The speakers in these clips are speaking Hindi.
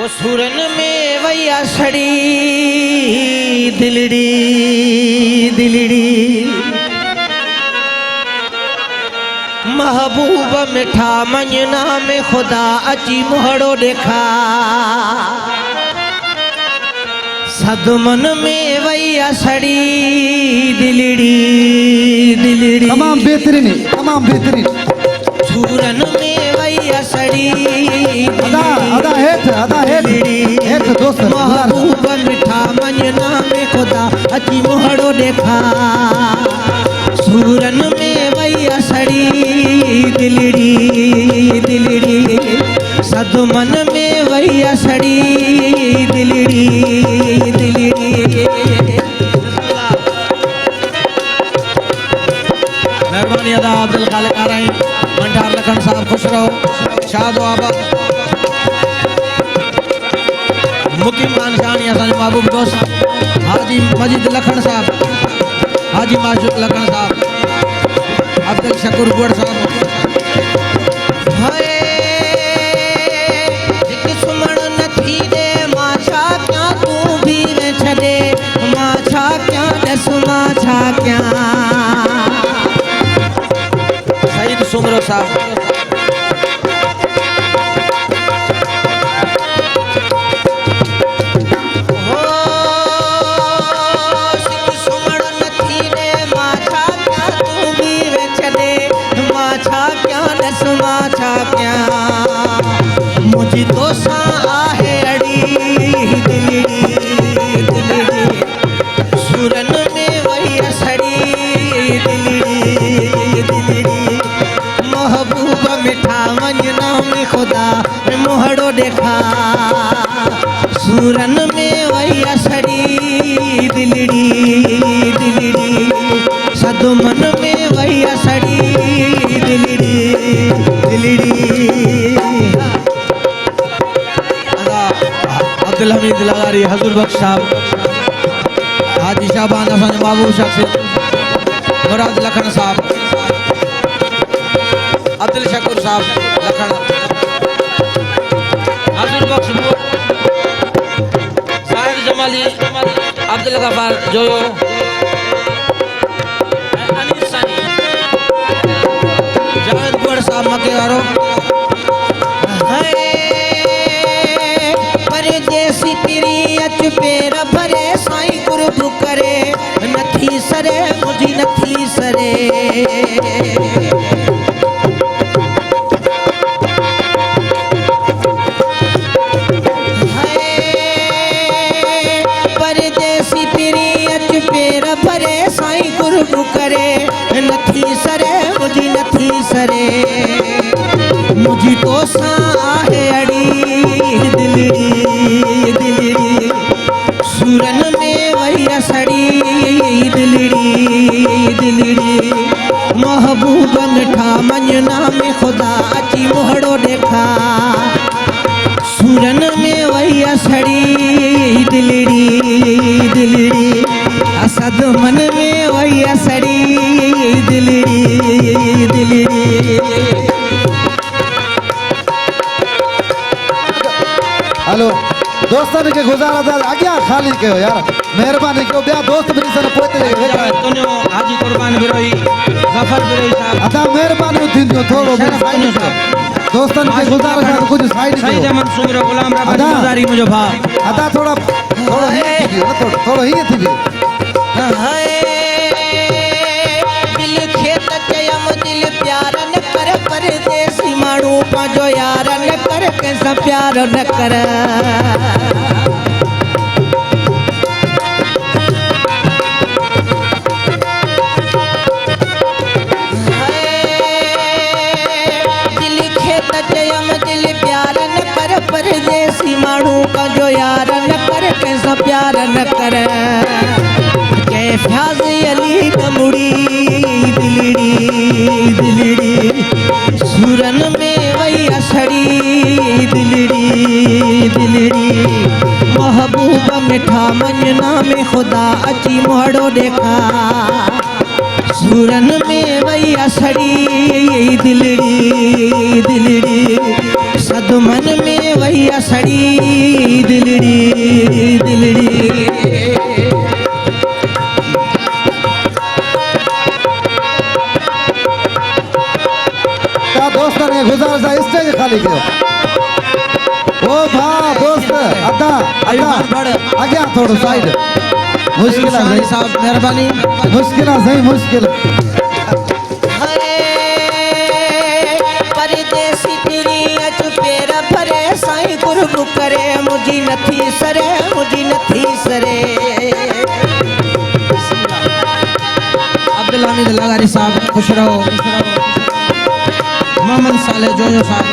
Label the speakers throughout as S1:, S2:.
S1: वो सुरन में वैया सड़ी दिलड़ी दिलड़ी महबूब मिठा मंजना में खुदा अची मुहड़ो देखा सदमन में वैया सड़ी दिलड़ी दिलड़ी।
S2: तमाम बेहतरीन
S1: सुरन में वैया सड़ी
S2: अदा हेठ दोस्त
S1: महबूब मिठा मंजना में खुदा अची मुहड़ो देखा सुरन में वैया सड़ी दिलड़ी दिलड़ी सदमन में वैया सड़ी दिलड़ी दिलड़ी। मेहरबानी अदा अब्दुल खालिक आ रहे हैं मंडार लखन साहब खुश रहो शाद आबाद मुकीम खान शानी असांजो महबूब दोस्त हाजी मजीद लखन साहब हाजी माशूक लखन साहब अब्दुल शकूर गोड़ साहब हाय हिक सुमण न थी दे माछा क्या तू भी न छदे माछा क्या दस माछा क्या सईद सुमरो साहब मुझी तो सा आहे अड़ी दिलड़ी दिलड़ी सुरन में वैया सड़ी दिलड़ी दिलड़ी महबूब मिठा मंजना में खुदा में मुहड़ो देखा सुरन में वैया सड़ी दिलड़ी दिलड़ी सदमन में वैया सड़ी दिलड़ी दिलड़ी। अब्दुल हमीद लगारी हजूर बख्श साहब हाजी शाहबान असांजो महबूब शख्स मुराद लखन साहब अब्दुल शकूर साहब लखन हजूर बख्श साहिर जमाली अब्दुल गफार जोयो अनीस सानी जावेद गोड़ साहब मके वारो परदेसी तेरी अच पेर भरे साईं कुर्ब करे नथी सरे मुझी नथी सरे परदेसी तेरी अच पेर भरे साईं कुर्ब करे नथी सरे मुझी नथी सरे मुझी तो सा आहे अड़ी दिलड़ी दिलड़ी सुरन में वैया सड़ी दिलड़ी दिलड़ी महबूब मिठा मंजना में खुदा अची मुहड़ो देखा सुरन में वैया सड़ी दिलड़ी दिलड़ी असद मन में वैया सड़ी दिलड़ी दिलड़ी।
S2: हेलो दोस्तन के गुजारा था आज्ञा खाली कयो यार मेहरबानी कयो बिया दोस्त भी सन पोते
S1: तुनो हाजी कुर्बान बिरोही गफर बिरोही साहब
S2: अदा मेहरबानी थींदो थोड़ो दोस्तन के गुजारा था कुछ साइड
S1: सईद अहमद सुमरो गुलाम रब्बानी गुजारी मुझो भा
S2: अदा थोड़ा ही थी
S1: हाय दिल खेत चयम दिल प्यार न कर परदेसी माण्हू पंहिंजो यार न कर कंहिंसां प्यार न कर दिल खेत चयम दिल प्यार न कर परदेसी माण्हू पंहिंजो यार न कर कंहिंसां प्यार न कर जय फ्याज़ अली कमुड़ी दिलड़ी दिलड़ी सुरन में वैया सड़ी दिलड़ी दिलड़ी महबूब मिठा मंजना में खुदा अची मुहड़ो देखा सुरन में वैया सड़ी दिलड़ी दिलड़ी सदमन में वैया सड़ी
S2: खाली कयो ओ भा दोस्त अदा
S1: अभिमान बड़
S2: आगे थोड़ो साइड मुश्किल है
S1: शानी साहब मेहरबानी
S2: मुश्किल है सही मुश्किल
S3: परदेसी तेरी अच पेर भरे साईं गुरु करे मुझी नथी सरे मुझी नथी सरे
S1: अब्दुल हमीद लगारी साहब खुश रहो मोहम्मद साले जोयो साहब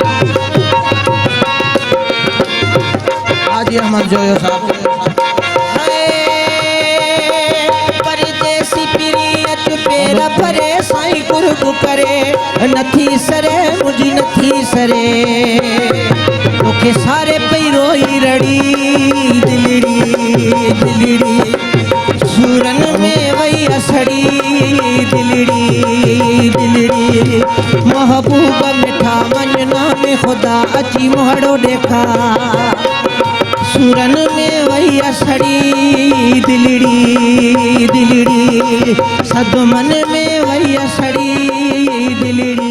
S1: हाजी अहमद जोयो साहब
S3: परदेसी तेरी अच पेर भरे साईं गुरु करे नथी सरे मुझी नथी सरे ओके सारे पई रोई रड़ी दिलड़ी दिलड़ी सूरन में वही असड़ी दिलड़ी दिलड़ी महबूब मिठा मनना में खुदा अची मोहड़ो देखा सूरन में वही असड़ी दिलड़ी दिलड़ी सद मन में वही असड़ी दिलड़ी